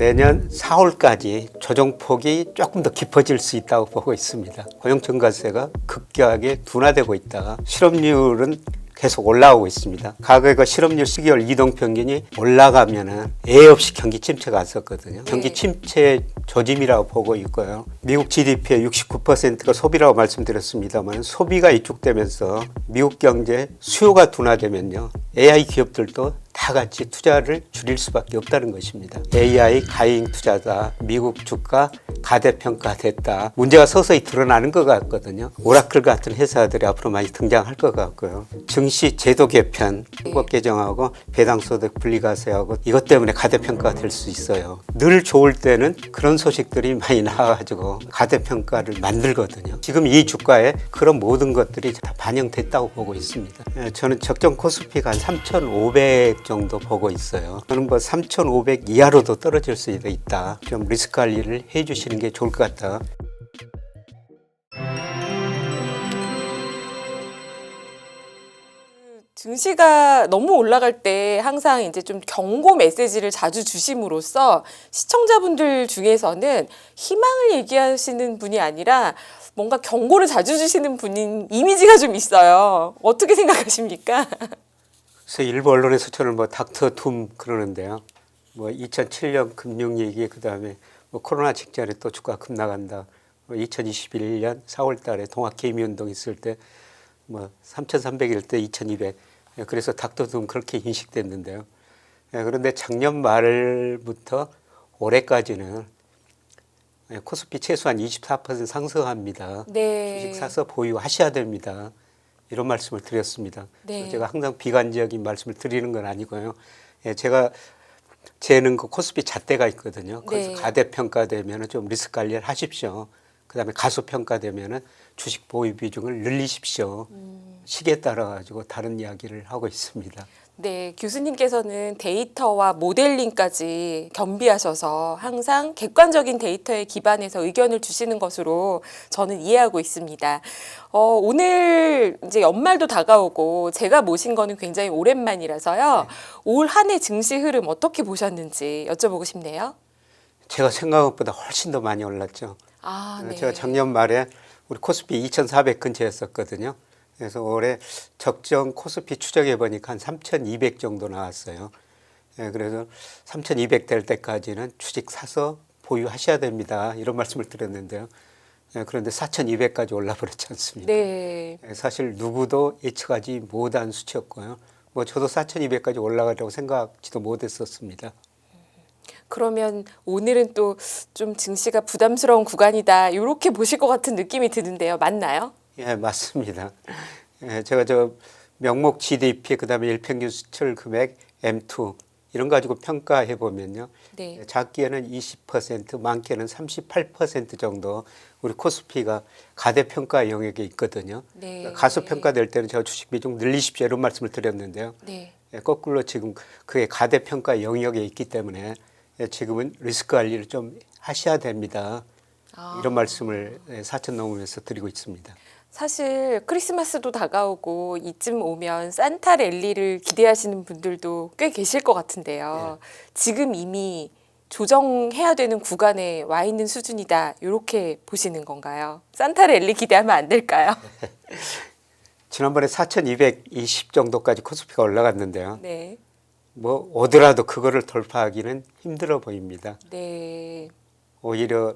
내년 4월까지 조정폭이 조금 더 깊어질 수 있다고 보고 있습니다. 고용 증가세가 급격하게 둔화되고 있다가 실업률은 계속 올라오고 있습니다. 과거에 그 실업률 12월 이동평균이 올라가면은 애 없이 경기 침체가 왔었거든요. 경기 침체 조짐이라고 보고 있고요. 미국 GDP의 69%가 소비라고 말씀드렸습니다만 소비가 위축되면서 미국 경제 수요가 둔화되면요. AI 기업들도 다 같이 투자를 줄일 수밖에 없다는 것입니다. AI 가잉 투자다. 미국 주가 가대평가됐다. 문제가 서서히 드러나는 것 같거든요. 오라클 같은 회사들이 앞으로 많이 등장할 것 같고요. 증시 제도 개편, 법 개정하고 배당소득 분리과세하고 이것 때문에 가대평가가 될 수 있어요. 늘 좋을 때는 그런 소식들이 많이 나와가지고 가대평가를 만들거든요. 지금 이 주가에 그런 모든 것들이 다 반영됐다고 보고 있습니다. 저는 적정 코스피가 한 3,500 정도 보고 있어요. 저는 뭐 3,500 이하로도 떨어질 수 있다. 좀 리스크 관리를 해주시는 게 좋을 것 같다. 증시가 너무 올라갈 때 항상 이제 좀 경고 메시지를 자주 주심으로써 시청자분들 중에서는 희망을 얘기하시는 분이 아니라 뭔가 경고를 자주 주시는 분인 이미지가 좀 있어요. 어떻게 생각하십니까? 그래서 일부 언론에서 저를 뭐 닥터 둠 그러는데요. 뭐 2007년 금융 얘기 그다음에 뭐 코로나 직전에 또 주가 급락한다. 뭐 2021년 4월 달에 동학개미운동 있을 때 뭐 3,300일 때 2,200. 그래서 닥터 둠 그렇게 인식됐는데요. 그런데 작년 말부터 올해까지는 코스피 최소한 24% 상승합니다. 네. 주식 사서 보유하셔야 됩니다. 이런 말씀을 드렸습니다. 네. 제가 항상 비관적인 말씀을 드리는 건 아니고요. 제가 재는 그 코스피 잣대가 있거든요. 그래서 네. 가대평가되면 좀 리스크 관리를 하십시오. 그다음에 가소평가되면 주식 보유 비중을 늘리십시오. 시기에 따라 가지고 다른 이야기를 하고 있습니다. 네, 교수님께서는 데이터와 모델링까지 겸비하셔서 항상 객관적인 데이터에 기반해서 의견을 주시는 것으로 저는 이해하고 있습니다. 오늘 이제 연말도 다가오고 제가 모신 거는 굉장히 오랜만이라서요. 올 한 해 증시 흐름 어떻게 보셨는지 여쭤보고 싶네요. 제가 생각한 것보다 훨씬 더 많이 올랐죠. 아, 네. 제가 작년 말에 우리 코스피 2,400 근처였었거든요. 그래서 올해 적정 코스피 추적해 보니까 한 3,200 정도 나왔어요. 그래서 3,200 될 때까지는 주식 사서 보유하셔야 됩니다. 이런 말씀을 드렸는데요. 그런데 4,200까지 올라버렸지 않습니까? 네. 사실 누구도 예측하지 못한 수치였고요. 뭐 저도 4,200까지 올라가려고 생각지도 못했었습니다. 그러면 오늘은 또 좀 증시가 부담스러운 구간이다. 이렇게 보실 것 같은 느낌이 드는데요. 맞나요? 예, 맞습니다. 제가 저 명목 GDP 그다음에 일평균 수출 금액 M2 이런 가지고 평가해 보면요. 네. 작게는 20%, 많게는 38% 정도 우리 코스피가 가대평가 영역에 있거든요. 네. 가소평가될 때는 제가 주식 비중 늘리십시오 이런 말씀을 드렸는데요. 네. 거꾸로 지금 그게 가대평가 영역에 있기 때문에 지금은 리스크 관리를 좀 하셔야 됩니다. 이런 말씀을 4천 넘으면서 드리고 있습니다. 사실 크리스마스도 다가오고 이쯤 오면 산타 랠리를 기대하시는 분들도 꽤 계실 것 같은데요. 지금 이미 조정해야 되는 구간에 와 있는 수준이다. 이렇게 보시는 건가요? 산타 랠리 기대하면 안 될까요? 지난번에 4,220 정도까지 코스피가 올라갔는데요. 네. 뭐 오더라도 그거를 돌파하기는 힘들어 보입니다. 네. 오히려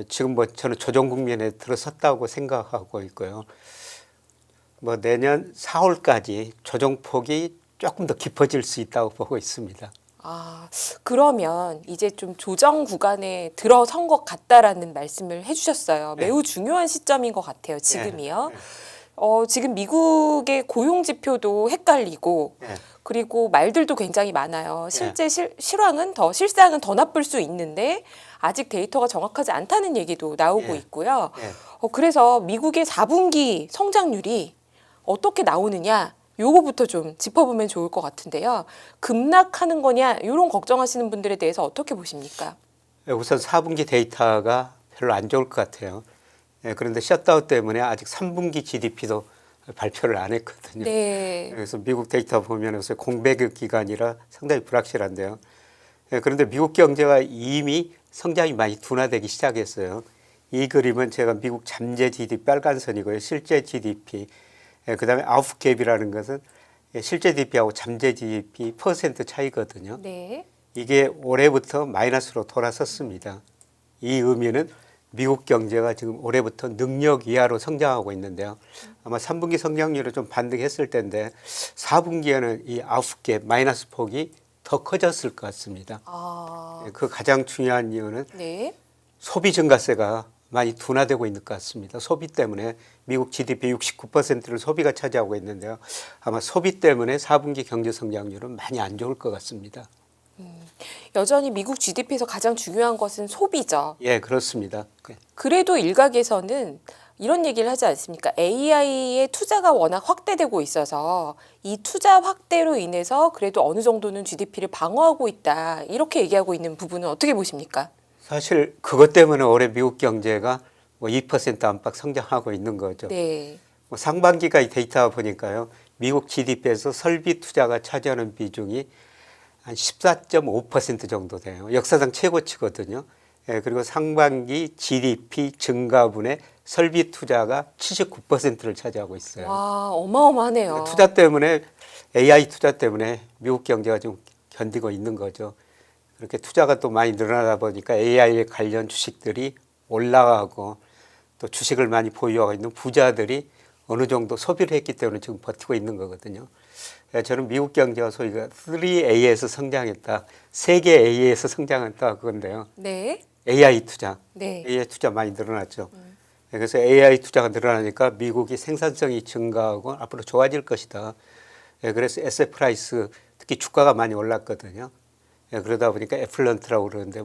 지금 뭐 저는 조정 국면에 들어섰다고 생각하고 있고요. 뭐 내년 4월까지 조정폭이 조금 더 깊어질 수 있다고 보고 있습니다. 아, 그러면 이제 좀 조정 구간에 들어선 것 같다라는 말씀을 해주셨어요. 매우 중요한 시점인 것 같아요. 지금이요. 지금 미국의 고용 지표도 헷갈리고 그리고 말들도 굉장히 많아요. 실제 실상은 더 나쁠 수 있는데 아직 데이터가 정확하지 않다는 얘기도 나오고 있고요. 그래서 미국의 4분기 성장률이 어떻게 나오느냐 요거부터 좀 짚어보면 좋을 것 같은데요. 급락하는 거냐 이런 걱정하시는 분들에 대해서 어떻게 보십니까? 우선 4분기 데이터가 별로 안 좋을 것 같아요. 그런데 셧다운 때문에 아직 3분기 GDP도 발표를 안 했거든요. 네. 그래서 미국 데이터 보면 요새 공백의 기간이라 상당히 불확실한데요. 그런데 미국 경제가 이미 성장이 많이 둔화되기 시작했어요. 이 그림은 제가 미국 잠재 GDP 빨간 선이고요. 실제 GDP. 그다음에 아웃갭이라는 것은 실제 GDP하고 잠재 GDP 퍼센트 차이거든요. 네. 이게 올해부터 마이너스로 돌아섰습니다. 이 의미는 미국 경제가 지금 올해부터 능력 이하로 성장하고 있는데요. 아마 3분기 성장률이 좀 반등했을 텐데 4분기에는 이 아웃갭 마이너스 폭이 더 커졌을 것 같습니다. 그 가장 중요한 이유는 네. 소비 증가세가 많이 둔화되고 있는 것 같습니다. 소비 때문에 미국 GDP 69%를 소비가 차지하고 있는데요. 아마 소비 때문에 4분기 경제 성장률은 많이 안 좋을 것 같습니다. 여전히 미국 GDP에서 가장 중요한 것은 소비죠. 예, 그렇습니다. 그래도 일각에서는 이런 얘기를 하지 않습니까? AI의 투자가 워낙 확대되고 있어서 이 투자 확대로 인해서 그래도 어느 정도는 GDP를 방어하고 있다. 이렇게 얘기하고 있는 부분은 어떻게 보십니까? 사실 그것 때문에 올해 미국 경제가 뭐 2% 안팎 성장하고 있는 거죠. 네. 뭐 상반기가 이 데이터 보니까요. 미국 GDP에서 설비 투자가 차지하는 비중이 한 14.5% 정도 돼요. 역사상 최고치거든요. 예, 그리고 상반기 GDP 증가분의 설비 투자가 79%를 차지하고 있어요. 와, 어마어마하네요. 투자 때문에 AI 투자 때문에 미국 경제가 좀 견디고 있는 거죠. 그렇게 투자가 또 많이 늘어나다 보니까 AI 관련 주식들이 올라가고 또 주식을 많이 보유하고 있는 부자들이 어느 정도 소비를 했기 때문에 지금 버티고 있는 거거든요. 저는 미국 경제가 소위가 3A에서 성장했다, 세계 A에서 성장했다 그건데요. 네. AI 투자, 네. AI 투자 많이 늘어났죠. 그래서 AI 투자가 늘어나니까 미국이 생산성이 증가하고 앞으로 좋아질 것이다. 그래서 에셋 프라이스 특히 주가가 많이 올랐거든요. 그러다 보니까 애플런트라고 그러는데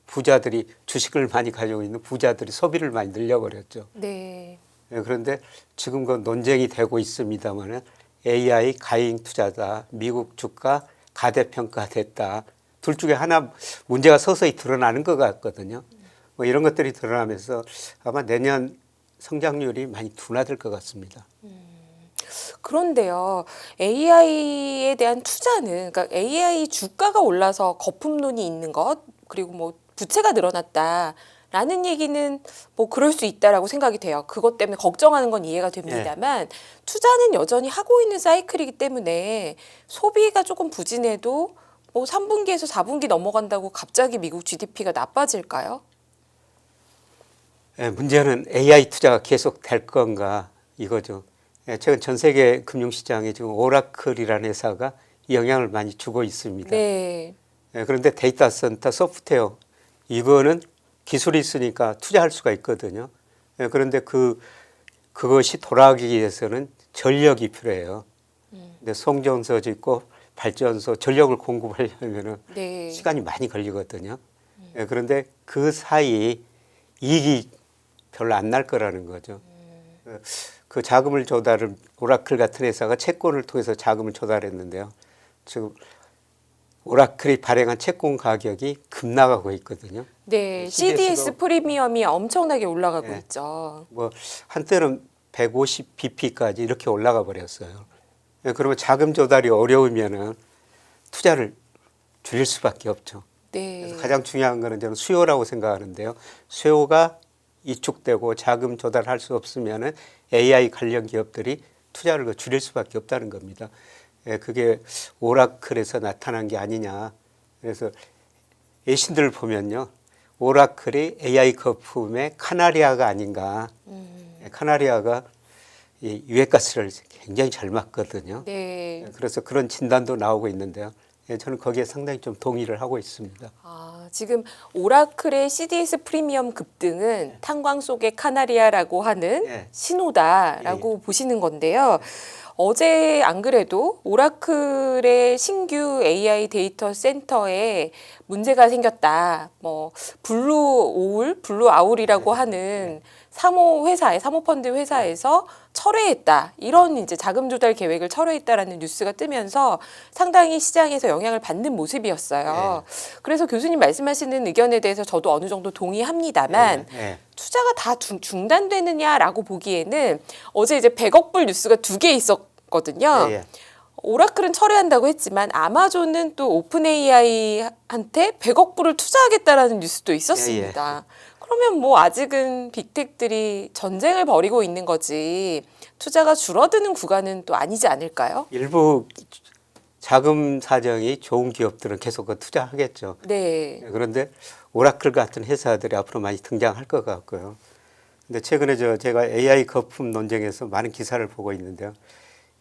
부자들이 주식을 많이 가지고 있는 부자들이 소비를 많이 늘려버렸죠. 네. 그런데 지금 그 논쟁이 되고 있습니다만 AI 가잉 투자다. 미국 주가 가대평가됐다. 둘 중에 하나 문제가 서서히 드러나는 것 같거든요. 뭐 이런 것들이 드러나면서 아마 내년 성장률이 많이 둔화될 것 같습니다. 그런데요, AI에 대한 투자는, 그러니까 AI 주가가 올라서 거품론이 있는 것, 그리고 뭐 부채가 늘어났다라는 얘기는 뭐 그럴 수 있다라고 생각이 돼요. 그것 때문에 걱정하는 건 이해가 됩니다만, 투자는 여전히 하고 있는 사이클이기 때문에 소비가 조금 부진해도 뭐 3분기에서 4분기 넘어간다고 갑자기 미국 GDP가 나빠질까요? 문제는 AI 투자가 계속 될 건가 이거죠. 최근 전 세계 금융시장에 지금 오라클이라는 회사가 영향을 많이 주고 있습니다. 네. 그런데 데이터 센터 소프트웨어 이거는 기술이 있으니까 투자할 수가 있거든요. 그런데 그것이 돌아가기 위해서는 전력이 필요해요. 근데 송전소 짓고 발전소 전력을 공급하려면은 네. 시간이 많이 걸리거든요. 그런데 그 사이 이익이 별로 안 날 거라는 거죠. 그 자금을 조달을 오라클 같은 회사가 채권을 통해서 자금을 조달했는데요. 지금 오라클이 발행한 채권 가격이 급락하고 있거든요. 네, CDS CDS 프리미엄이 엄청나게 올라가고 네. 있죠. 뭐 한때는 150 bp까지 이렇게 올라가 버렸어요. 그러면 자금 조달이 어려우면은 투자를 줄일 수밖에 없죠. 네. 그래서 가장 중요한 거는 저는 수요라고 생각하는데요. 수요가 위축되고 자금 조달할 수 없으면은 AI 관련 기업들이 투자를 줄일 수밖에 없다는 겁니다. 그게 오라클에서 나타난 게 아니냐. 그래서 예신들 보면요. 오라클이 AI 거품의 카나리아가 아닌가. 카나리아가 이 유해가스를 굉장히 잘 막거든요. 네. 그래서 그런 진단도 나오고 있는데요. 저는 거기에 상당히 좀 동의를 하고 있습니다. 지금 오라클의 CDS 프리미엄 급등은 탄광 속의 카나리아라고 하는 예. 신호다라고 보시는 건데요. 어제 안 그래도 오라클의 신규 AI 데이터 센터에 문제가 생겼다. 뭐 블루 아울이라고 하는 사모펀드 회사에서 철회했다. 이런 이제 자금 조달 계획을 철회했다라는 뉴스가 뜨면서 상당히 시장에서 영향을 받는 모습이었어요. 그래서 교수님 말씀하시는 의견에 대해서 저도 어느 정도 동의합니다만 투자가 다 중단되느냐라고 보기에는 어제 이제 100억 불 뉴스가 2개 있었거든요. 오라클은 철회한다고 했지만 아마존은 또 오픈 AI한테 100억 불을 투자하겠다라는 뉴스도 있었습니다. 그러면 뭐 아직은 빅텍들이 전쟁을 벌이고 있는 거지 투자가 줄어드는 구간은 또 아니지 않을까요? 일부 자금 사정이 좋은 기업들은 계속 그 투자하겠죠. 네. 그런데 오라클 같은 회사들이 앞으로 많이 등장할 것 같고요. 근데 최근에 제가 AI 거품 논쟁에서 많은 기사를 보고 있는데요.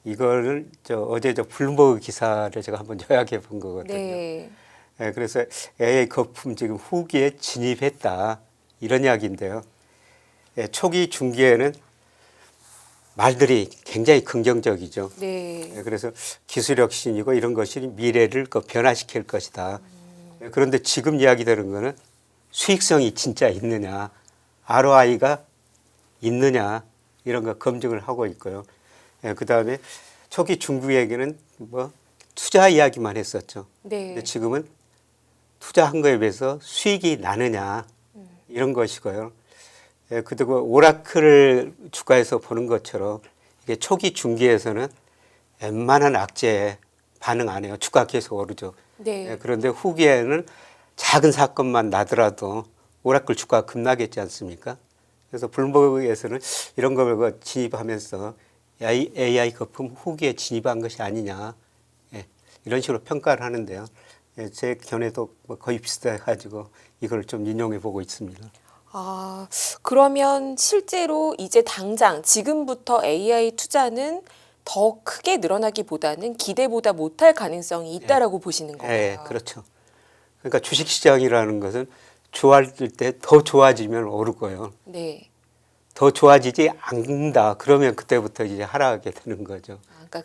이거를 어제 블룸버그 기사를 제가 한번 요약해 본 거거든요. 네. 그래서 AI 거품 지금 후기에 진입했다 이런 이야기인데요. 초기 중기에는 말들이 굉장히 긍정적이죠. 네. 그래서 기술 혁신이고 이런 것이 미래를 변화시킬 것이다. 그런데 지금 이야기되는 거는 수익성이 진짜 있느냐, ROI가 있느냐 이런 거 검증을 하고 있고요. 그다음에 초기 중국에게는 뭐 투자 이야기만 했었죠. 네. 근데 지금은 투자한 거에 비해서 수익이 나느냐 이런 것이고요. 그리고 오라클을 주가에서 보는 것처럼 이게 초기 중기에서는 웬만한 악재에 반응 안 해요. 주가 계속 오르죠. 네. 그런데 후기에는 작은 사건만 나더라도 오라클 주가가 급락했지 않습니까? 그래서 블룸버그에서는 이런 걸 진입하면서 AI 거품 후기에 진입한 것이 아니냐 이런 식으로 평가를 하는데요. 제 견해도 거의 비슷해가지고 이걸 좀 인용해 보고 있습니다. 아, 그러면 실제로 이제 당장 지금부터 AI 투자는 더 크게 늘어나기보다는 기대보다 못할 가능성이 있다라고 보시는 건가요? 네, 그렇죠. 그러니까 주식시장이라는 것은 좋아질 때 더 좋아지면 오르고요. 네. 더 좋아지지 않는다. 그러면 그때부터 이제 하락하게 되는 거죠. 그러니까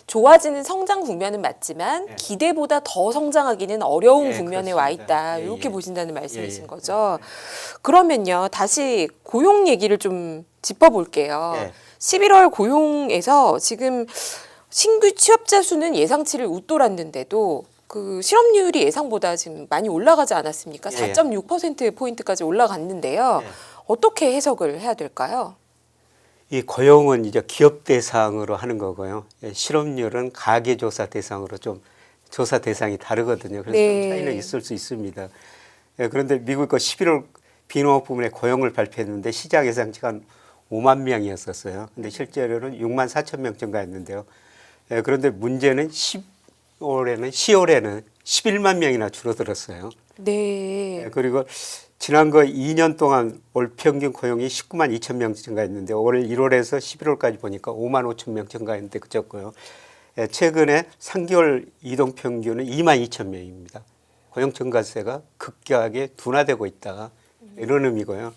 좋아지는 성장 국면은 맞지만 기대보다 더 성장하기는 어려운 국면에 와 있다. 이렇게 보신다는 말씀이신 거죠. 그러면요. 다시 고용 얘기를 좀 짚어볼게요. 11월 고용에서 지금 신규 취업자 수는 예상치를 웃돌았는데도 그 실업률이 예상보다 지금 많이 올라가지 않았습니까? 4.6%포인트까지 올라갔는데요. 어떻게 해석을 해야 될까요? 이 고용은 이제 기업 대상으로 하는 거고요. 실업률은 가계조사 대상으로 좀 조사 대상이 다르거든요. 그래서 좀 차이는 있을 수 있습니다. 그런데 미국 거 11월 비농업 부문의 고용을 발표했는데 시장 예상치가 한 5만 명이었었어요. 근데 실제로는 6만 4천 명 증가했는데요. 그런데 문제는 10월에는 11만 명이나 줄어들었어요. 네. 그리고 지난 거 2년 동안 월 평균 고용이 19만 2천 명 증가했는데 올 1월에서 11월까지 보니까 5만 5천 명 증가했는데 그쳤고요. 최근에 3개월 이동 평균은 2만 2천 명입니다. 고용 증가세가 급격하게 둔화되고 있다. 이런 의미고요.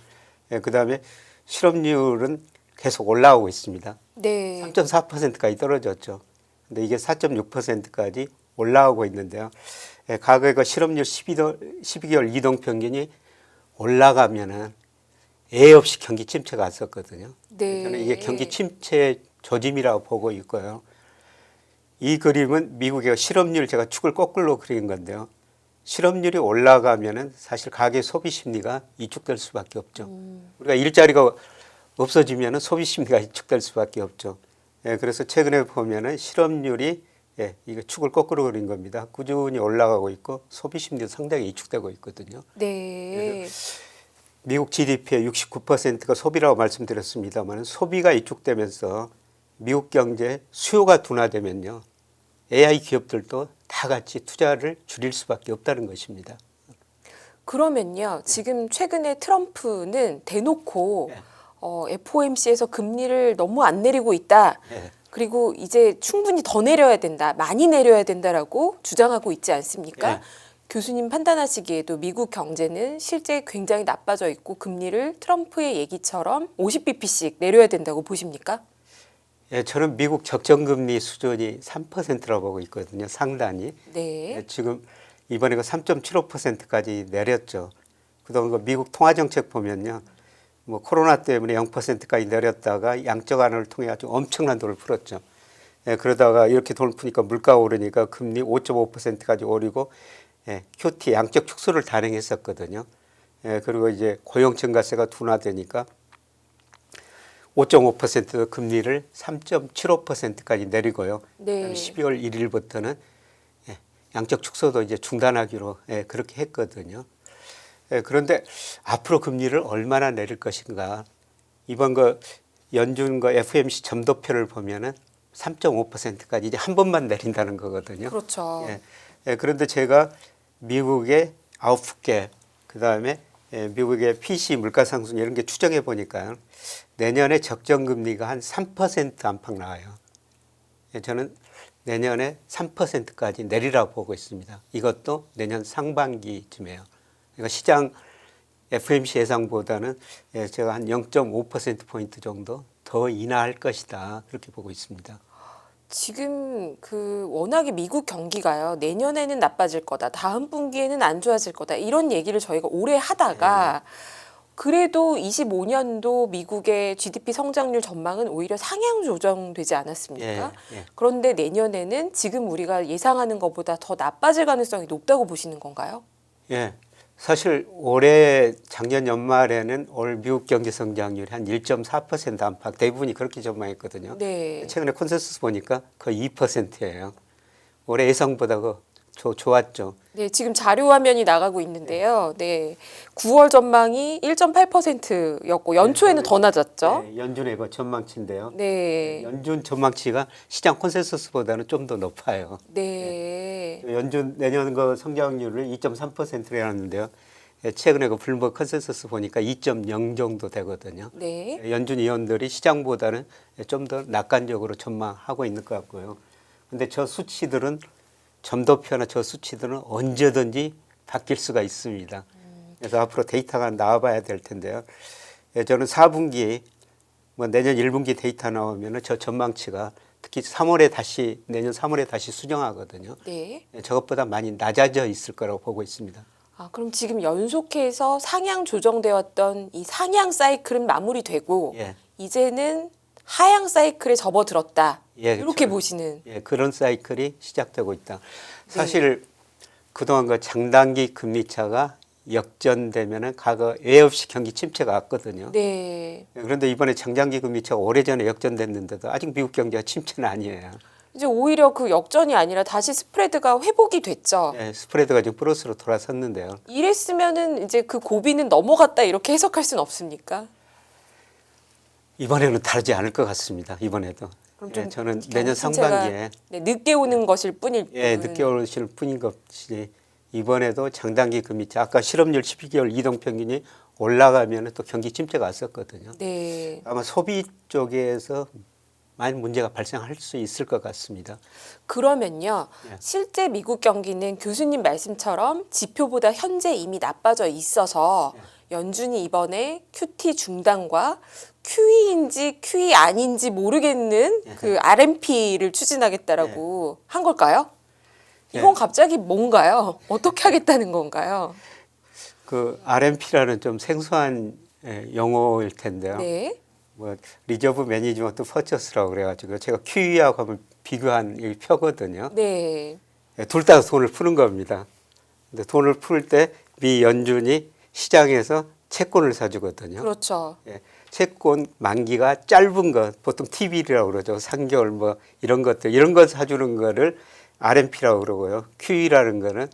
그다음에 실업률은 계속 올라오고 있습니다. 네. 3.4%까지 떨어졌죠. 근데 이게 4.6%까지 올라오고 있는데요. 과거에 그 실업률 12개월 이동 평균이 올라가면은 애 없이 경기 침체가 왔었거든요. 네. 저는 이게 경기 침체 조짐이라고 보고 있고요. 이 그림은 미국의 실업률 제가 축을 거꾸로 그린 건데요. 실업률이 올라가면은 사실 가계 소비 심리가 위축될 수밖에 없죠. 우리가 일자리가 없어지면은 소비 심리가 위축될 수밖에 없죠. 그래서 최근에 보면은 실업률이 이거 축을 거꾸로 그린 겁니다. 꾸준히 올라가고 있고 소비 심리도 상당히 위축되고 있거든요. 네. 미국 GDP의 69%가 소비라고 말씀드렸습니다만 소비가 위축되면서 미국 경제 수요가 둔화되면요. AI 기업들도 다 같이 투자를 줄일 수밖에 없다는 것입니다. 그러면요. 지금 최근에 트럼프는 대놓고 FOMC에서 금리를 너무 안 내리고 있다. 그리고 이제 충분히 더 내려야 된다. 많이 내려야 된다라고 주장하고 있지 않습니까? 교수님 판단하시기에도 미국 경제는 실제 굉장히 나빠져 있고 금리를 트럼프의 얘기처럼 50bp씩 내려야 된다고 보십니까? 저는 미국 적정금리 수준이 3%라고 보고 있거든요. 상단이. 네. 지금 이번에 그 3.75%까지 내렸죠. 그동안 미국 통화정책 보면요. 뭐 코로나 때문에 0%까지 내렸다가 양적 완화를 통해 아주 엄청난 돈을 풀었죠. 그러다가 이렇게 돈을 푸니까 물가가 오르니까 금리 5.5%까지 오르고 QT 양적 축소를 단행했었거든요. 그리고 이제 고용 증가세가 둔화되니까 5.5% 금리를 3.75%까지 내리고요. 네. 12월 1일부터는 양적 축소도 이제 중단하기로 그렇게 했거든요. 그런데 앞으로 금리를 얼마나 내릴 것인가? 이번 연준과 FOMC 점도표를 보면은 3.5%까지 이제 한 번만 내린다는 거거든요. 그렇죠. 그런데 제가 미국의 아웃풋계 그다음에 미국의 PC 물가 상승 이런 게 추정해 보니까 내년에 적정 금리가 한 3% 안팎 나와요. 저는 내년에 3%까지 내리라고 보고 있습니다. 이것도 내년 상반기쯤에요. 그러니까 시장 FOMC 예상보다는 제가 한 0.5%포인트 정도 더 인하할 것이다. 그렇게 보고 있습니다. 지금 워낙에 미국 경기가요. 내년에는 나빠질 거다. 다음 분기에는 안 좋아질 거다. 이런 얘기를 저희가 오래 하다가 그래도 25년도 미국의 GDP 성장률 전망은 오히려 상향 조정되지 않았습니까? 그런데 내년에는 지금 우리가 예상하는 것보다 더 나빠질 가능성이 높다고 보시는 건가요? 예. 사실 올해 작년 연말에는 올 미국 경제 성장률이 한 1.4% 안팎 대부분이 그렇게 전망했거든요. 네. 최근에 콘센서스 보니까 거의 2%예요. 올해 예상보다 좋았죠. 네, 지금 자료 화면이 나가고 있는데요. 네. 9월 전망이 1.8%였고 연초에는 더 낮았죠. 연준의 전망치인데요. 네. 연준 전망치가 시장 콘센서스보다는 좀 더 높아요. 네. 연준 내년 성장률을 2.3%라는데요. 최근에 블룸버그 컨센서스 보니까 2.0 정도 되거든요. 네. 연준 위원들이 시장보다는 좀 더 낙관적으로 전망하고 있는 것 같고요. 근데 저 수치들은 점도표나 저 수치들은 언제든지 바뀔 수가 있습니다. 그래서 앞으로 데이터가 나와봐야 될 텐데요. 저는 4분기 내년 1분기 데이터 나오면 저 전망치가 특히 내년 3월에 다시 수정하거든요. 네. 저것보다 많이 낮아져 있을 거라고 보고 있습니다. 아, 그럼 지금 연속해서 상향 조정되어 왔던 이 상향 사이클은 마무리되고 이제는 하향 사이클에 접어들었다. 이렇게 보시는. 그런 사이클이 시작되고 있다. 사실 그동안 장단기 금리 차가 역전되면은 과거 예 없이 경기 침체가 왔거든요. 네. 그런데 이번에 장장기 금리 차가 오래전에 역전됐는데도 아직 미국 경제가 침체는 아니에요. 이제 오히려 그 역전이 아니라 다시 스프레드가 회복이 됐죠. 스프레드가 지금 플러스로 돌아섰는데요. 이랬으면은 이제 그 고비는 넘어갔다 이렇게 해석할 수는 없습니까? 이번에는 다르지 않을 것 같습니다. 이번에도. 그럼 좀 저는 내년 침체가, 상반기에 늦게 오는 것일 뿐일 뿐. 늦게 오실 뿐인 것이 이번에도 장단기 금리차 아까 실업률 12개월 이동평균이 올라가면 또 경기 침체가 왔었거든요. 네. 아마 소비 쪽에서 많은 문제가 발생할 수 있을 것 같습니다. 그러면요. 실제 미국 경기는 교수님 말씀처럼 지표보다 현재 이미 나빠져 있어서 연준이 이번에 QT 중단과 QE인지 QE 아닌지 모르겠는 그 RMP를 추진하겠다라고 한 걸까요? 이건 갑자기 뭔가요? 어떻게 하겠다는 건가요? 그 RMP라는 좀 생소한 용어일 텐데요. 네. 리저브 매니지먼트 퍼처스라고 그래가지고 제가 QE하고 한번 비교한 이 표거든요. 네. 둘 다 돈을 푸는 겁니다. 근데 돈을 풀 때 미 연준이 시장에서 채권을 사주거든요. 그렇죠. 채권 만기가 짧은 것, 보통 T빌이라고 그러죠. 3개월 이런 거 사주는 거를 RMP라고 그러고요. QE라는 거는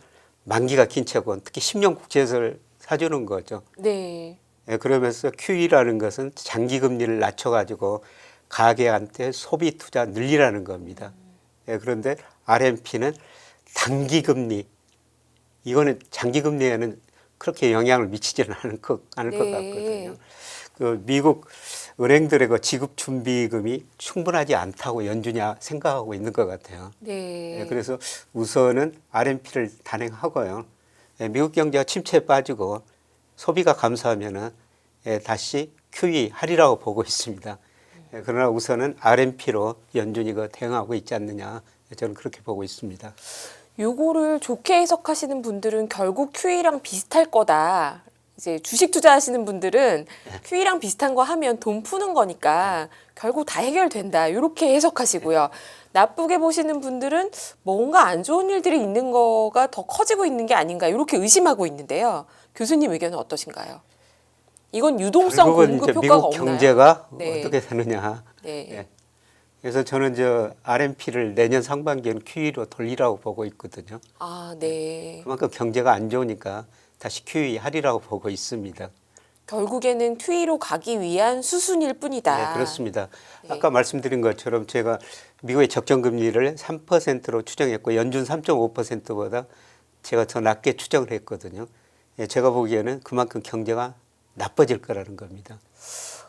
만기가 긴 채권, 특히 10년 국채를 사주는 거죠. 네. 그러면서 QE라는 것은 장기 금리를 낮춰가지고 가계한테 소비 투자 늘리라는 겁니다. 그런데 RMP는 단기 금리, 이거는 장기 금리에는 그렇게 영향을 미치지는 않을 것 같거든요. 그 미국 은행들의 그 지급 준비금이 충분하지 않다고 연준이 생각하고 있는 것 같아요. 네. 그래서 우선은 RMP를 단행하고요. 미국 경제가 침체에 빠지고 소비가 감소하면은 다시 QE 하리라고 보고 있습니다. 그러나 우선은 RMP로 연준이 대응하고 있지 않느냐, 저는 그렇게 보고 있습니다. 요거를 좋게 해석하시는 분들은 결국 QE랑 비슷할 거다. 이제 주식 투자하시는 분들은 QE랑 비슷한 거 하면 돈 푸는 거니까 결국 다 해결된다. 이렇게 해석하시고요. 나쁘게 보시는 분들은 뭔가 안 좋은 일들이 있는 거가 더 커지고 있는 게 아닌가 이렇게 의심하고 있는데요. 교수님 의견은 어떠신가요? 이건 유동성 결국은 공급 이제 효과가 미국 없나요? 경제가 네. 어떻게 되느냐. 네. 예. 그래서 저는 저 RMP를 내년 상반기에는 QE로 돌리라고 보고 있거든요. 아, 네. 그만큼 경제가 안 좋으니까 다시 QE 하리라고 보고 있습니다. 결국에는 QE로 가기 위한 수순일 뿐이다. 네, 그렇습니다. 네. 아까 말씀드린 것처럼 제가 미국의 적정금리를 3%로 추정했고 연준 3.5%보다 제가 더 낮게 추정을 했거든요. 예, 제가 보기에는 그만큼 경제가 나빠질 거라는 겁니다.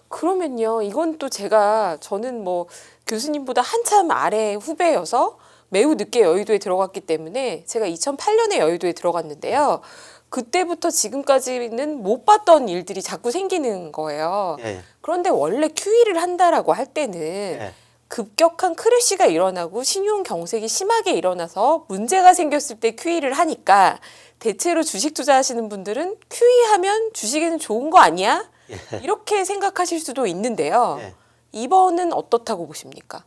그러면요, 이건 또 저는 뭐 교수님보다 한참 아래 후배여서 매우 늦게 여의도에 들어갔기 때문에 제가 2008년에 여의도에 들어갔는데요. 그때부터 지금까지는 못 봤던 일들이 자꾸 생기는 거예요. 예, 그런데 원래 QE를 한다라고 할 때는 예. 급격한 크래시가 일어나고 신용 경색이 심하게 일어나서 문제가 생겼을 때 QE를 하니까 대체로 주식 투자하시는 분들은 QE하면 주식에는 좋은 거 아니야? 이렇게 생각하실 수도 있는데요. 예. 이번은 어떻다고 보십니까?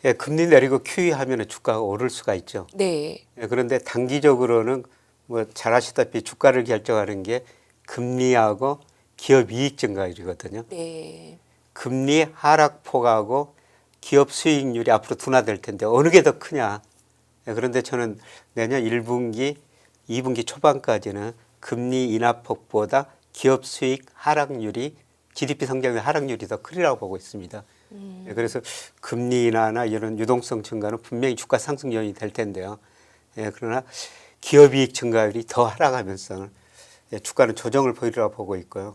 예, 금리 내리고 QE 하면 주가가 오를 수가 있죠. 네. 예, 그런데 단기적으로는 뭐 잘 아시다시피 주가를 결정하는 게 금리하고 기업 이익 증가율이거든요. 네. 금리 하락폭하고 기업 수익률이 앞으로 둔화될 텐데 어느 게 더 크냐. 예, 그런데 저는 내년 1분기, 2분기 초반까지는 금리 인하폭보다 기업 수익 하락률이 GDP 성장률 하락률이 더 크리라고 보고 있습니다. 예, 그래서 금리 인하나 이런 유동성 증가는 분명히 주가 상승 요인이 될 텐데요. 예, 그러나 기업 이익 증가율이 더 하락하면서 예, 주가는 조정을 보이리라고 보고 있고요.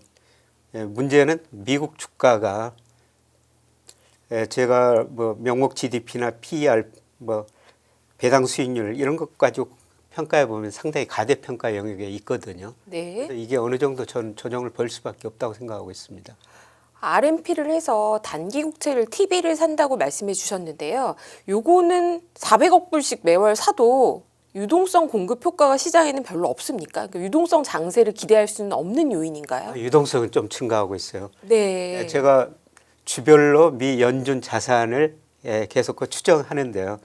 예, 문제는 미국 주가가 예, 제가 뭐 명목 GDP나 PER 뭐 배당 수익률 이런 것 가지고 평가해 보면 상당히 가대평가 영역에 있거든요. 네. 그래서 이게 어느 정도 전 조정을 벌 수밖에 없다고 생각하고 있습니다. RMP를 해서 단기 국채를 TB를 산다고 말씀해 주셨는데요. 요거는 400억 불씩 매월 사도 유동성 공급 효과가 시장에는 별로 없습니까? 그러니까 유동성 장세를 기대할 수는 없는 요인인가요? 유동성은 좀 증가하고 있어요. 네. 예, 제가 주별로 미 연준 자산을 예, 계속 추정하는데요.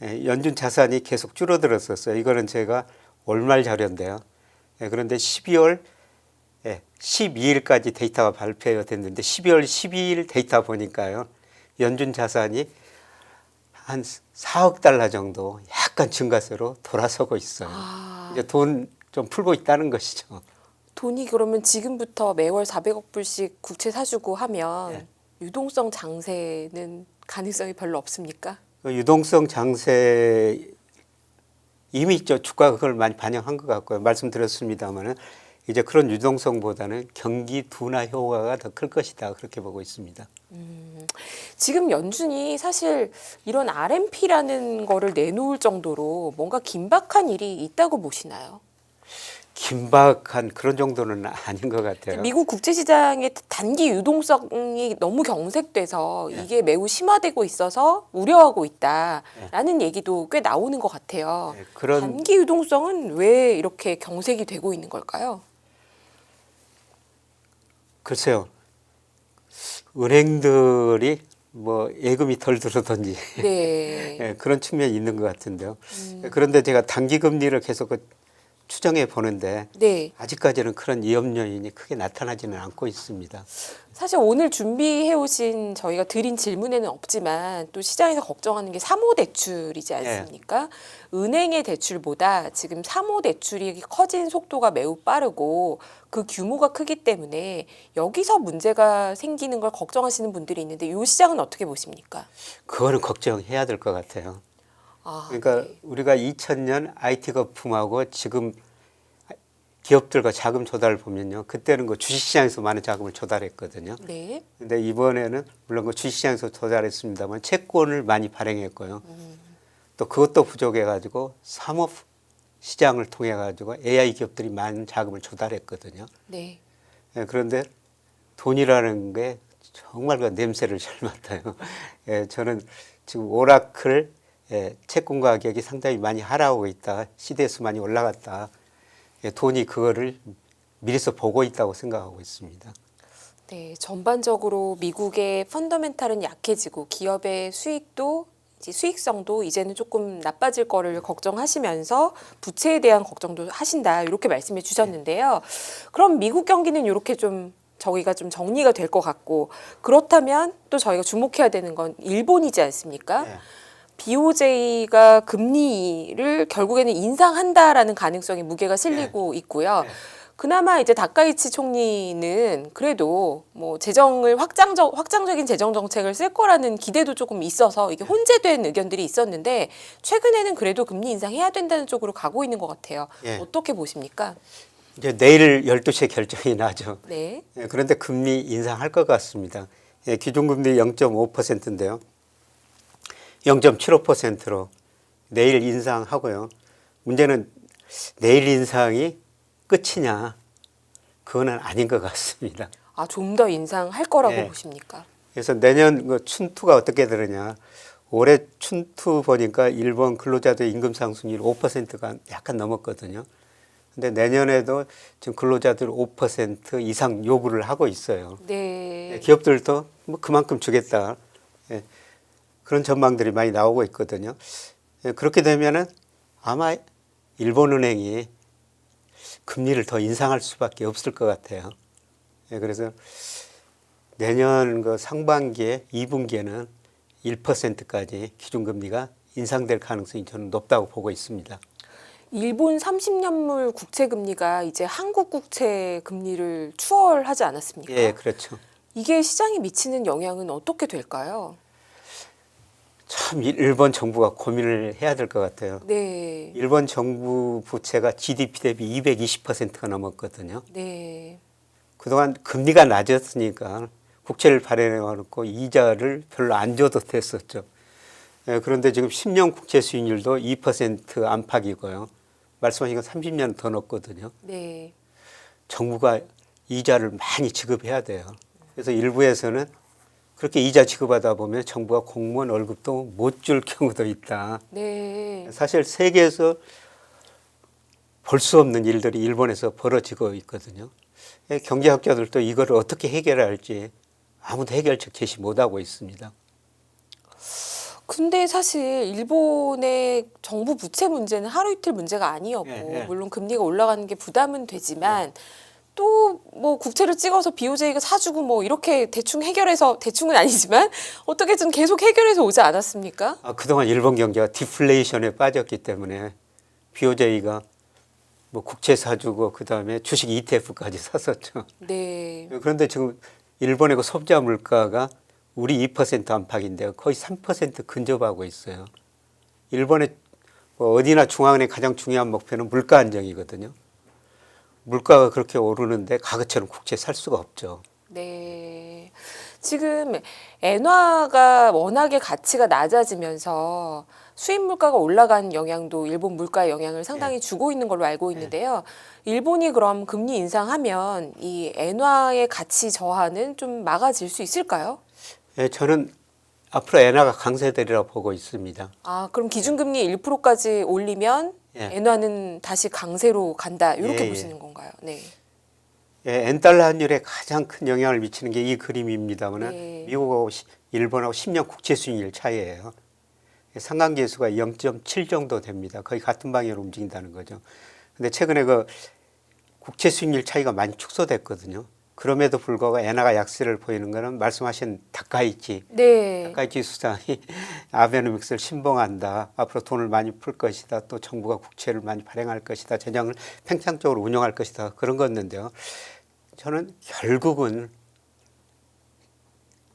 예, 연준 자산이 계속 줄어들었었어요. 이거는 제가 월말 자료인데요. 예, 그런데 12월 12일까지 데이터가 발표됐는데 12월 12일 데이터 보니까요. 연준 자산이 한 4억 달러 정도 약간 증가세로 돌아서고 있어요. 이제 돈 좀 풀고 있다는 것이죠. 돈이 그러면 지금부터 매월 400억 불씩 국채 사주고 하면 네. 유동성 장세는 가능성이 별로 없습니까? 그 유동성 장세 이미 주가가 그걸 많이 반영한 것 같고요. 말씀드렸습니다마는 이제 그런 유동성보다는 경기 둔화 효과가 더 클 것이다 그렇게 보고 있습니다. 지금 연준이 사실 이런 RMP라는 거를 내놓을 정도로 뭔가 긴박한 일이 있다고 보시나요? 긴박한 그런 정도는 아닌 것 같아요. 미국 국제시장의 단기 유동성이 너무 경색돼서 이게 매우 심화되고 있어서 우려하고 있다라는 얘기도 꽤 나오는 것 같아요. 네, 그런 단기 유동성은 왜 이렇게 경색이 되고 있는 걸까요? 글쎄요. 은행들이 뭐 예금이 덜 들어든지 네. 예, 그런 측면이 있는 것 같은데요. 그런데 제가 단기 금리를 계속 추정해 보는데 네. 아직까지는 그런 위험 요인이 크게 나타나지는 않고 있습니다. 사실 오늘 준비해 오신 저희가 드린 질문에는 없지만 또 시장에서 걱정하는 게 사모대출이지 않습니까? 은행의 대출보다 지금 사모대출이 커진 속도가 매우 빠르고 그 규모가 크기 때문에 여기서 문제가 생기는 걸 걱정하시는 분들이 있는데 이 시장은 어떻게 보십니까? 그거는 걱정해야 될 것 같아요. 아, 그러니까 네. 우리가 2000년 IT 거품하고 지금 기업들과 자금 조달을 보면요. 그때는 그 주식시장에서 많은 자금을 조달했거든요. 네. 근데 이번에는 물론 그 주식시장에서 조달했습니다만 채권을 많이 발행했고요. 또 그것도 부족해가지고 사모 시장을 통해가지고 AI 기업들이 많은 자금을 조달했거든요. 네. 예, 그런데 돈이라는 게 정말 그 냄새를 잘 맡아요. 예, 저는 지금 오라클 채권 가격이 상당히 많이 하락하고 있다. 시대에서 많이 올라갔다. 예, 돈이 그거를 미리서 보고 있다고 생각하고 있습니다. 네, 전반적으로 미국의 펀더멘탈은 약해지고 기업의 수익도 수익성도 이제는 조금 나빠질 거를 걱정하시면서 부채에 대한 걱정도 하신다 이렇게 말씀해 주셨는데요. 그럼 미국 경기는 이렇게 좀 저희가 좀 정리가 될 것 같고 그렇다면 또 저희가 주목해야 되는 건 일본이지 않습니까? 네. BOJ가 금리를 결국에는 인상한다라는 가능성이 무게가 실리고 있고요. 네. 그나마 이제 다카이치 총리는 그래도 뭐 재정을 확장적인 재정 정책을 쓸 거라는 기대도 조금 있어서 이게 혼재된 의견들이 있었는데 최근에는 그래도 금리 인상해야 된다는 쪽으로 가고 있는 것 같아요. 예. 어떻게 보십니까? 이제 내일 12시에 결정이 나죠. 네. 예, 그런데 금리 인상할 것 같습니다. 예, 기준금리 0.5%인데요. 0.75%로 내일 인상하고요. 문제는 내일 인상이 끝이냐? 그거는 아닌 것 같습니다. 아, 좀 더 인상할 거라고 네. 보십니까? 그래서 내년 그 춘투가 어떻게 되느냐? 올해 춘투 보니까 일본 근로자들 임금 상승률 5%가 약간 넘었거든요. 근데 내년에도 지금 근로자들 5% 이상 요구를 하고 있어요. 네. 기업들도 뭐 그만큼 주겠다. 예, 그런 전망들이 많이 나오고 있거든요. 예, 그렇게 되면은 아마 일본은행이 금리를 더 인상할 수밖에 없을 것 같아요. 예, 그래서 내년 그 상반기에 2분기에는 1%까지 기준금리가 인상될 가능성이 저는 높다고 보고 있습니다. 일본 30년물 국채 금리가 이제 한국 국채 금리를 추월하지 않았습니까? 예, 그렇죠. 이게 시장에 미치는 영향은 어떻게 될까요? 참 일본 정부가 고민을 해야 될 것 같아요. 네. 일본 정부 부채가 GDP 대비 220%가 넘었거든요. 네. 그동안 금리가 낮았으니까 국채를 발행해 놓고 이자를 별로 안 줘도 됐었죠. 예, 그런데 지금 10년 국채 수익률도 2% 안팎이고요. 말씀하신 건 30년 더 높거든요. 네. 정부가 이자를 많이 지급해야 돼요. 그래서 일부에서는 그렇게 이자 지급하다 보면 정부가 공무원 월급도 못 줄 경우도 있다. 네. 사실 세계에서 볼 수 없는 일들이 일본에서 벌어지고 있거든요. 경제학자들도 이걸 어떻게 해결할지 아무도 해결책 제시 못하고 있습니다. 근데 사실 일본의 정부 부채 문제는 하루 이틀 문제가 아니었고 예. 물론 금리가 올라가는 게 부담은 되지만 또 뭐 국채를 찍어서 BOJ가 사주고 뭐 이렇게 대충 해결해서 대충은 아니지만 어떻게든 계속 해결해서 오지 않았습니까? 그동안 일본 경제가 디플레이션에 빠졌기 때문에 BOJ가 뭐 국채 사주고 그다음에 주식 ETF까지 샀었죠. 네. 그런데 지금 일본의 그 소비자 물가가 우리 2% 안팎인데 거의 3% 근접하고 있어요. 일본의 뭐 어디나 중앙은행 가장 중요한 목표는 물가 안정이거든요. 물가가 그렇게 오르는데 과거처럼 국채 살 수가 없죠. 네. 지금 엔화가 워낙에 가치가 낮아지면서 수입 물가가 올라간 영향도 일본 물가에 영향을 상당히 주고 있는 걸로 알고 있는데요. 일본이 그럼 금리 인상하면 이 엔화의 가치 저하는 좀 막아질 수 있을까요? 예, 저는 앞으로 엔화가 강세되리라 보고 있습니다. 아, 그럼 기준금리 1%까지 올리면 예. 엔화는 다시 강세로 간다. 이렇게 예, 보시는 건가요? 네. 예, 엔달러 환율에 가장 큰 영향을 미치는 게 이 그림입니다만 네. 미국하고 일본하고 10년 국채 수익률 차이예요. 상관계수가 0.7 정도 됩니다. 거의 같은 방향으로 움직인다는 거죠. 근데 최근에 그 국채 수익률 차이가 많이 축소됐거든요. 그럼에도 불구하고 엔화가 약세를 보이는 것은 말씀하신 다카이치 네. 다카이치 수장이 아베노믹스를 신봉한다. 앞으로 돈을 많이 풀 것이다. 또 정부가 국채를 많이 발행할 것이다. 재정을 팽창적으로 운영할 것이다. 그런 거였는데요. 저는 결국은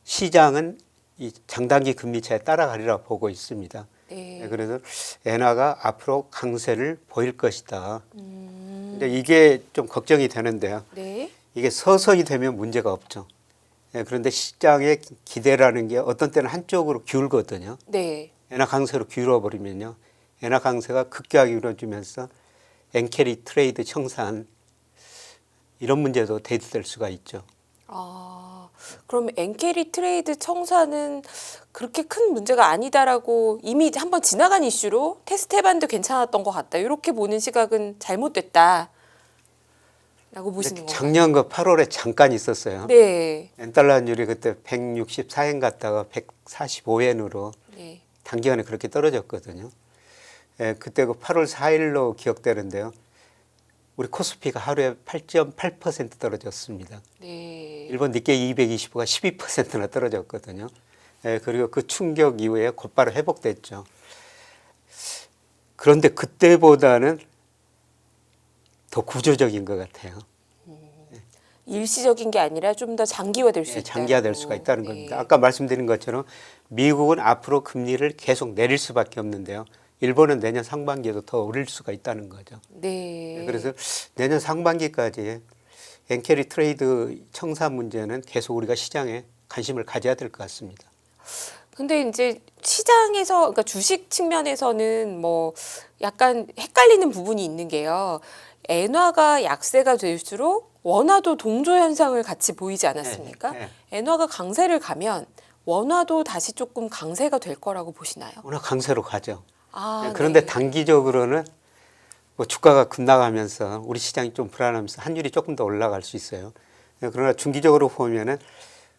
시장은 이 장단기 금리 차에 따라가리라 보고 있습니다. 네. 그래서 엔화가 앞으로 강세를 보일 것이다. 근데 이게 좀 걱정이 되는데요. 네. 이게 서서히 되면 문제가 없죠. 그런데 시장의 기대라는 게 어떤 때는 한쪽으로 기울거든요. 네. 엔화 강세로 기울어 버리면요. 엔화 강세가 급격하게 이루어지면서 엔캐리 트레이드 청산 이런 문제도 대두될 수가 있죠. 아, 그럼 엔캐리 트레이드 청산은 그렇게 큰 문제가 아니다라고 이미 한번 지나간 이슈로 테스트해봤는데 괜찮았던 것 같다. 이렇게 보는 시각은 잘못됐다라고 보시는 건가요? 작년 그 8월에 잠깐 있었어요. 네. 엔달러 환율이 그때 164엔 갔다가 145엔으로 네. 단기간에 그렇게 떨어졌거든요. 예, 그때 그 8월 4일로 기억되는데요. 우리 코스피가 하루에 8.8% 떨어졌습니다. 네. 일본 니케이 225가 12%나 떨어졌거든요. 예, 그리고 그 충격 이후에 곧바로 회복됐죠. 그런데 그때보다는 더 구조적인 것 같아요. 일시적인 게 아니라 좀 더 장기화될 수 예, 있다. 장기화될 수가 있다는 네. 겁니다. 아까 말씀드린 것처럼 미국은 앞으로 금리를 계속 내릴 수밖에 없는데요. 일본은 내년 상반기에도 더 오를 수가 있다는 거죠. 네. 그래서 내년 상반기까지 엔캐리 트레이드 청산 문제는 계속 우리가 시장에 관심을 가져야 될 것 같습니다. 근데 이제 시장에서 그러니까 주식 측면에서는 뭐 약간 헷갈리는 부분이 있는 게요. 엔화가 약세가 될수록 원화도 동조 현상을 같이 보이지 않았습니까? 네, 엔화가 강세를 가면 원화도 다시 조금 강세가 될 거라고 보시나요? 워낙 강세로 가죠. 아, 그런데 네. 단기적으로는 뭐 주가가 급락하면서 우리 시장이 좀 불안하면서 환율이 조금 더 올라갈 수 있어요. 그러나 중기적으로 보면은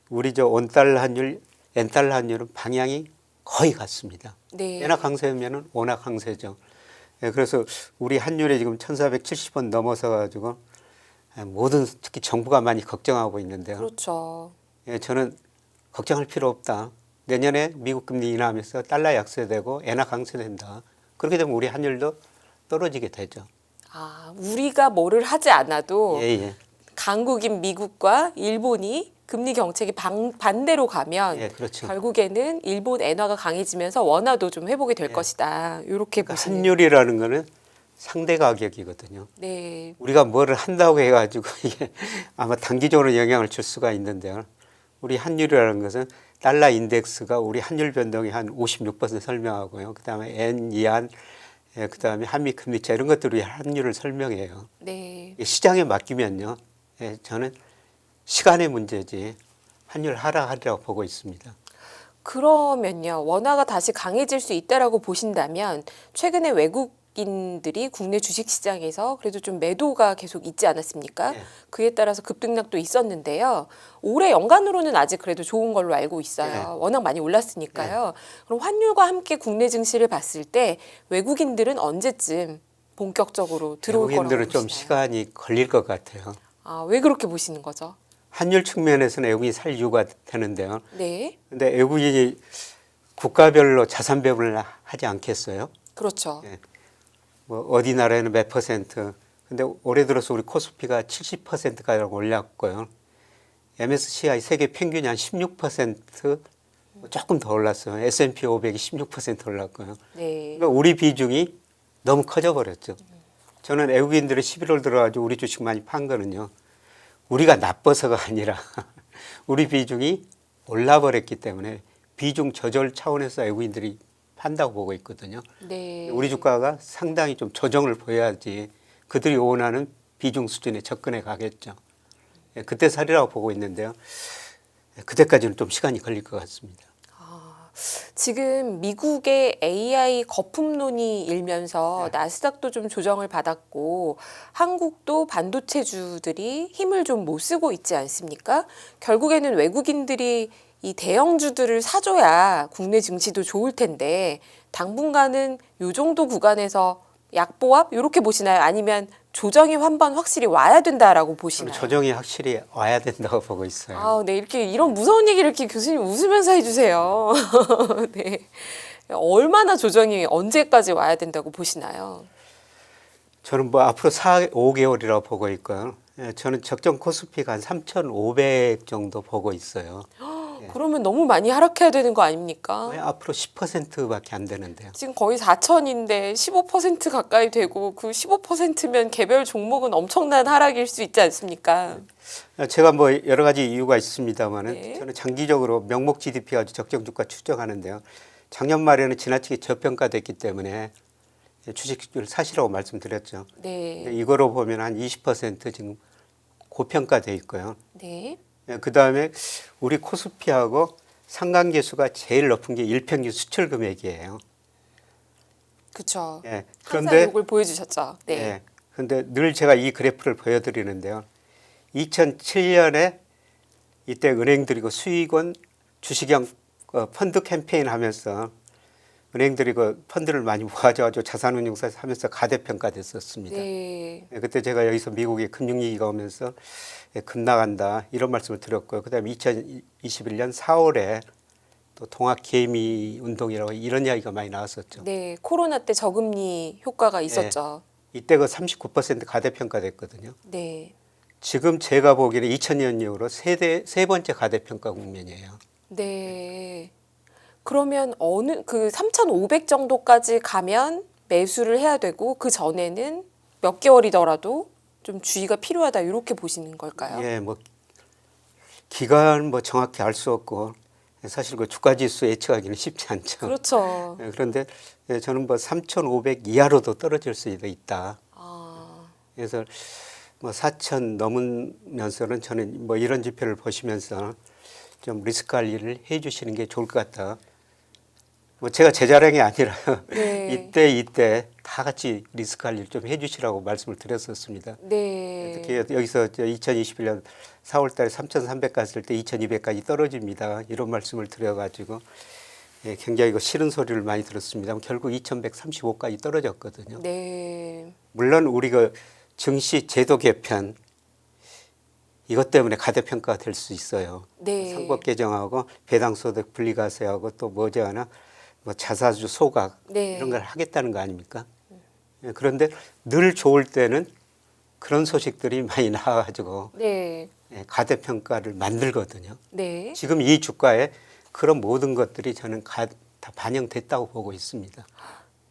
우리 저 원달러 환율, 엔달러 환율은 방향이 거의 같습니다. 네. 엔화 강세면은 원화 강세죠. 그래서 우리 환율이 지금 1,470원 넘어서 가지고 모든 특히 정부가 많이 걱정하고 있는데요. 그렇죠. 저는 걱정할 필요 없다. 내년에 미국 금리 인하하면서 달러 약세되고 엔화 강세된다. 그렇게 되면 우리 환율도 떨어지게 되죠. 아, 우리가 뭐를 하지 않아도 예. 강국인 미국과 일본이 금리 정책이 반대로 가면 예, 그렇죠. 결국에는 일본 엔화가 강해지면서 원화도 좀 회복이 될 것이다. 이렇게 그러니까 보시는. 환율이라는 거는 상대 가격이거든요. 네. 우리가 뭐를 한다고 해가지고 이게 아마 단기적으로 영향을 줄 수가 있는데요. 우리 환율이라는 것은 달러 인덱스가 우리 환율 변동이 한 56% 설명하고요. 그다음에 엔, 이안, 그다음에 한미 금리차 이런 것들이 환율을 설명해요. 네. 시장에 맡기면요. 저는 시간의 문제지 환율 하락하리라고 보고 있습니다. 그러면요. 원화가 다시 강해질 수 있다라고 보신다면 최근에 외국인들이 국내 주식 시장에서 그래도 좀 매도가 계속 있지 않았습니까? 네. 그에 따라서 급등락도 있었는데요. 올해 연간으로는 아직 그래도 좋은 걸로 알고 있어요. 네. 워낙 많이 올랐으니까요. 그럼 환율과 함께 국내 증시를 봤을 때 외국인들은 언제쯤 본격적으로 들어올 거라고 외국인들은 좀 보시나요? 시간이 걸릴 것 같아요. 아, 왜 그렇게 보시는 거죠? 환율 측면에서는 외국인이 살 이유가 되는데요. 네. 근데 외국인이 국가별로 자산 배분을 하지 않겠어요? 그렇죠. 예. 뭐 어디 나라에는 몇 퍼센트. 근데 올해 들어서 우리 코스피가 70%까지 올랐고요. MSCI 세계 평균이 한 16% 조금 더 올랐어요. S&P 500이 16% 올랐고요. 네. 그러니까 우리 비중이 너무 커져 버렸죠. 저는 외국인들이 11월 들어가지고 우리 주식 많이 판 거는요. 우리가 나빠서가 아니라 우리 비중이 올라버렸기 때문에 비중 조절 차원에서 외국인들이 판다고 보고 있거든요. 네. 우리 주가가 상당히 좀 조정을 보여야지 그들이 원하는 비중 수준에 접근해 가겠죠. 그때 살이라고 보고 있는데요. 그때까지는 좀 시간이 걸릴 것 같습니다. 지금 미국의 AI 거품론이 일면서 네. 나스닥도 좀 조정을 받았고 한국도 반도체주들이 힘을 좀 못 쓰고 있지 않습니까? 결국에는 외국인들이 이 대형주들을 사줘야 국내 증시도 좋을 텐데 당분간은 요 정도 구간에서 약보합 이렇게 보시나요? 아니면 조정이 한 번 확실히 와야 된다라고 저는 보시나요? 조정이 확실히 와야 된다고 보고 있어요. 아, 네, 이렇게 이런 무서운 얘기를 이렇게 교수님 웃으면서 해주세요. 네, 얼마나 조정이 언제까지 와야 된다고 보시나요? 저는 뭐 앞으로 5개월이라고 보고 있고요. 저는 적정 코스피가 한 3,500 정도 보고 있어요. 그러면 너무 많이 하락해야 되는 거 아닙니까? 왜 앞으로 10%밖에 안 되는데요. 지금 거의 4천인데 15% 가까이 되고 그 15%면 개별 종목은 엄청난 하락일 수 있지 않습니까? 제가 뭐 여러 가지 이유가 있습니다만은 네. 저는 장기적으로 명목 GDP 가지고 적정 주가 추정하는데요. 작년 말에는 지나치게 저평가됐기 때문에 주식을 사시라고 말씀드렸죠. 네, 근데 이거로 보면 한 20% 지금 고평가돼 있고요. 네, 그 다음에 우리 코스피하고 상관계수가 제일 높은 게 일평균 수출 금액이에요. 그렇죠. 예. 항상 그런데 이걸 보여주셨죠. 네, 예. 그런데 늘 제가 이 그래프를 보여드리는데요. 2007년에 이때 은행들이고 수익원 주식형 펀드 캠페인 하면서 은행들이 그 펀드를 많이 모아줘가지고 자산운용사 하면서 가대평가됐었습니다. 네. 그때 제가 여기서 미국에 금융위기가 오면서 급락한다 이런 말씀을 드렸고요. 그다음에 2021년 4월에 또 동학개미 운동이라고 이런 이야기가 많이 나왔었죠. 네, 코로나 때 저금리 효과가 있었죠. 이때 그 39% 가대평가됐거든요. 네. 지금 제가 보기에는 2000년 이후로 세 번째 가대평가 국면이에요. 네. 그러면 어느 그 3,500 정도까지 가면 매수를 해야 되고 그 전에는 몇 개월이더라도 좀 주의가 필요하다 이렇게 보시는 걸까요? 예, 뭐 기간 뭐 정확히 알 수 없고 사실 그 주가 지수 예측하기는 쉽지 않죠. 그렇죠. 그런데 저는 뭐 3,500 이하로도 떨어질 수 있다. 아, 그래서 뭐 4,000 넘으면서는 저는 뭐 이런 지표를 보시면서 좀 리스크 관리를 해주시는 게 좋을 것 같다. 뭐 제가 제 자랑이 아니라 네. 이때 다 같이 리스크 관리를 좀 해주시라고 말씀을 드렸었습니다. 네. 특히 여기서 2021년 4월달에 3,300 갔을 때 2,200까지 떨어집니다. 이런 말씀을 드려가지고 굉장히 그 싫은 소리를 많이 들었습니다. 결국 2,135까지 떨어졌거든요. 네. 물론 우리가 증시 제도 개편 이것 때문에 가대평가가 될 수 있어요. 네. 상법 개정하고 배당소득 분리과세하고 또 뭐지 하나 뭐 자사주 소각 네. 이런 걸 하겠다는 거 아닙니까? 그런데 늘 좋을 때는 그런 소식들이 많이 나와가지고 네. 가대평가를 만들거든요. 네. 지금 이 주가에 그런 모든 것들이 저는 다 반영됐다고 보고 있습니다.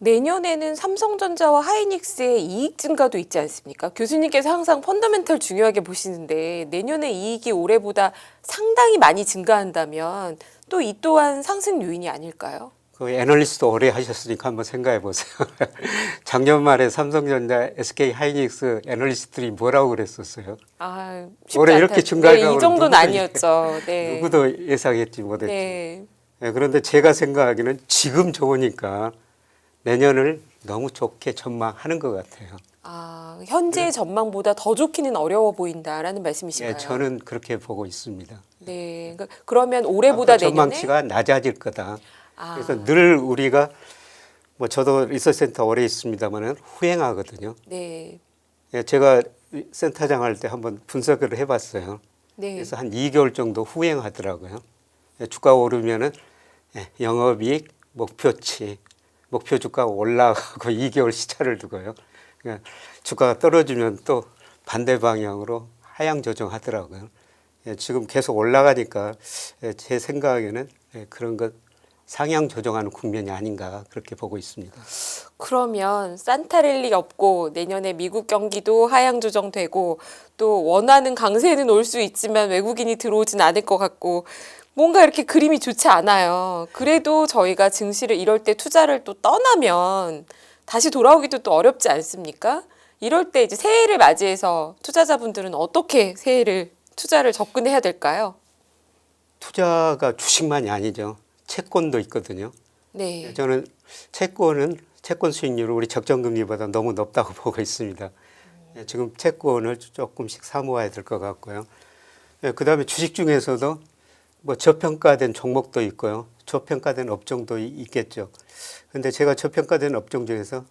내년에는 삼성전자와 하이닉스의 이익 증가도 있지 않습니까? 교수님께서 항상 펀더멘털 중요하게 보시는데 내년에 이익이 올해보다 상당히 많이 증가한다면 또 이 또한 상승 요인이 아닐까요? 그 애널리스트 오래 하셨으니까 한번 생각해 보세요. 작년 말에 삼성전자, SK 하이닉스 애널리스트들이 뭐라고 그랬었어요? 아, 쉽지 올해 않다. 이렇게 증가할 네, 이 거라고 정도는 누구도 아니었죠. 네. 누구도 예상했지 못했죠. 네. 그런데 제가 생각하기는 지금 좋으니까 내년을 너무 좋게 전망하는 것 같아요. 아, 현재의 전망보다 더 좋기는 어려워 보인다라는 말씀이신가요? 저는 그렇게 보고 있습니다. 네. 그러면 올해보다 앞으로 내년에 전망치가 낮아질 거다. 아, 그래서 늘 우리가 뭐 저도 리서치센터 오래 있습니다만은 후행하거든요. 네. 제가 센터장 할 때 한번 분석을 해봤어요. 네. 그래서 한 2개월 정도 후행하더라고요. 주가 오르면은 영업이익 목표치, 목표 주가가 올라가고 2개월 시차를 두고요. 주가가 떨어지면 또 반대 방향으로 하향 조정하더라고요. 지금 계속 올라가니까 제 생각에는 그런 것 상향 조정하는 국면이 아닌가 그렇게 보고 있습니다. 그러면 산타랠리 없고 내년에 미국 경기도 하향 조정되고 또 원하는 강세는 올 수 있지만 외국인이 들어오진 않을 것 같고 뭔가 이렇게 그림이 좋지 않아요. 그래도 저희가 증시를 이럴 때 투자를 또 떠나면 다시 돌아오기도 또 어렵지 않습니까? 이럴 때 이제 새해를 맞이해서 투자자분들은 어떻게 새해를 투자를 접근해야 될까요? 투자가 주식만이 아니죠. 채권도 있거든요. 네. 저는 채권 수익률을 우리 적정금리보다 너무 높다고 보고 있습니다. 지금 채권을 조금씩 사모아야 될 것 같고요. 그다음에 주식 중에서도 뭐 저평가된 종목도 있고요. 저평가된 업종도 있겠죠. 그런데 제가 저평가된 업종 중에서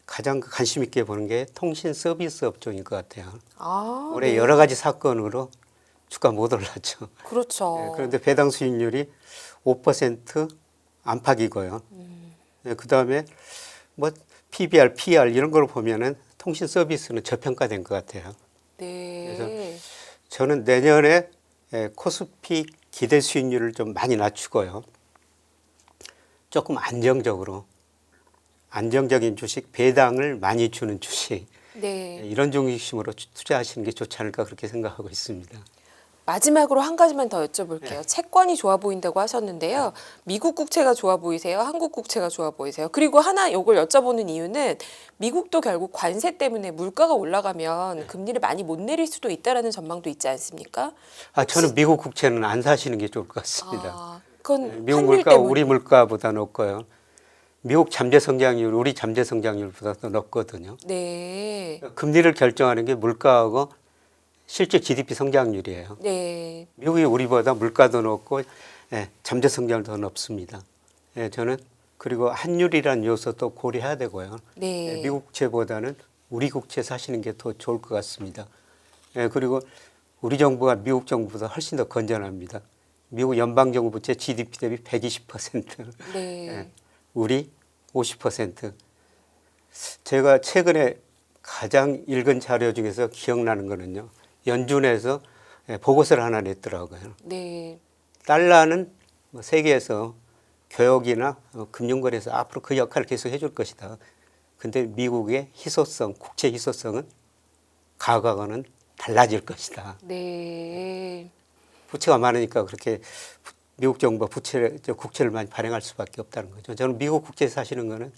가장 관심 있게 보는 게 통신 서비스 업종인 것 같아요. 아, 올해 네. 여러 가지 사건으로 주가 못 올랐죠. 그렇죠. 그런데 배당 수익률이 5% 안팎이고요. 그다음에 뭐 PBR, PR 이런 걸 보면은 통신 서비스는 저평가된 것 같아요. 네. 저는 내년에 코스피 기대 수익률을 좀 많이 낮추고요. 조금 안정적인 주식, 배당을 많이 주는 주식 네. 이런 중심으로 투자하시는 게 좋지 않을까 그렇게 생각하고 있습니다. 마지막으로 한 가지만 더 여쭤볼게요. 채권이 좋아 보인다고 하셨는데요. 미국 국채가 좋아 보이세요? 한국 국채가 좋아 보이세요? 그리고 하나 이걸 여쭤보는 이유는 미국도 결국 관세 때문에 물가가 올라가면 금리를 많이 못 내릴 수도 있다라는 전망도 있지 않습니까? 저는 미국 국채는 안 사시는 게 좋을 것 같습니다. 아, 그건 미국 환율 물가 때문에. 우리 물가보다 높고요. 미국 잠재 성장률 우리 잠재 성장률보다 더 높거든요. 네. 금리를 결정하는 게 물가하고 실제 GDP 성장률이에요. 네. 미국이 우리보다 물가도 높고 잠재 성장도 높습니다. 저는 그리고 환율이라는 요소도 고려해야 되고요. 네. 미국 국채보다는 우리 국채 사시는 게 더 좋을 것 같습니다. 그리고 우리 정부가 미국 정부보다 훨씬 더 건전합니다. 미국 연방정부 부채 GDP 대비 120%, 네. 우리 50%. 제가 최근에 가장 읽은 자료 중에서 기억나는 거는요. 연준에서 보고서를 하나 냈더라고요. 네. 달러는 뭐 세계에서 교역이나 금융거래에서 앞으로 그 역할을 계속 해줄 것이다. 근데 미국의 희소성, 국채 희소성은 과거와는 달라질 것이다. 네. 부채가 많으니까 그렇게 미국 정부가 국채를 많이 발행할 수밖에 없다는 거죠. 저는 미국 국채 사시는 거는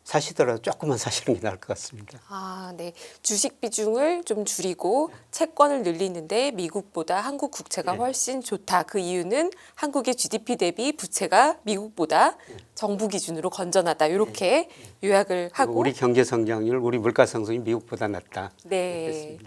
사시더라도 조금만 사시는 게 나을 것 같습니다. 아, 네. 주식 비중을 좀 줄이고 채권을 늘리는데 미국보다 한국 국채가 훨씬 좋다. 그 이유는 한국의 GDP 대비 부채가 미국보다 정부 기준으로 건전하다. 이렇게 요약을 하고 우리 경제 성장률, 우리 물가 상승이 미국보다 낮다. 네.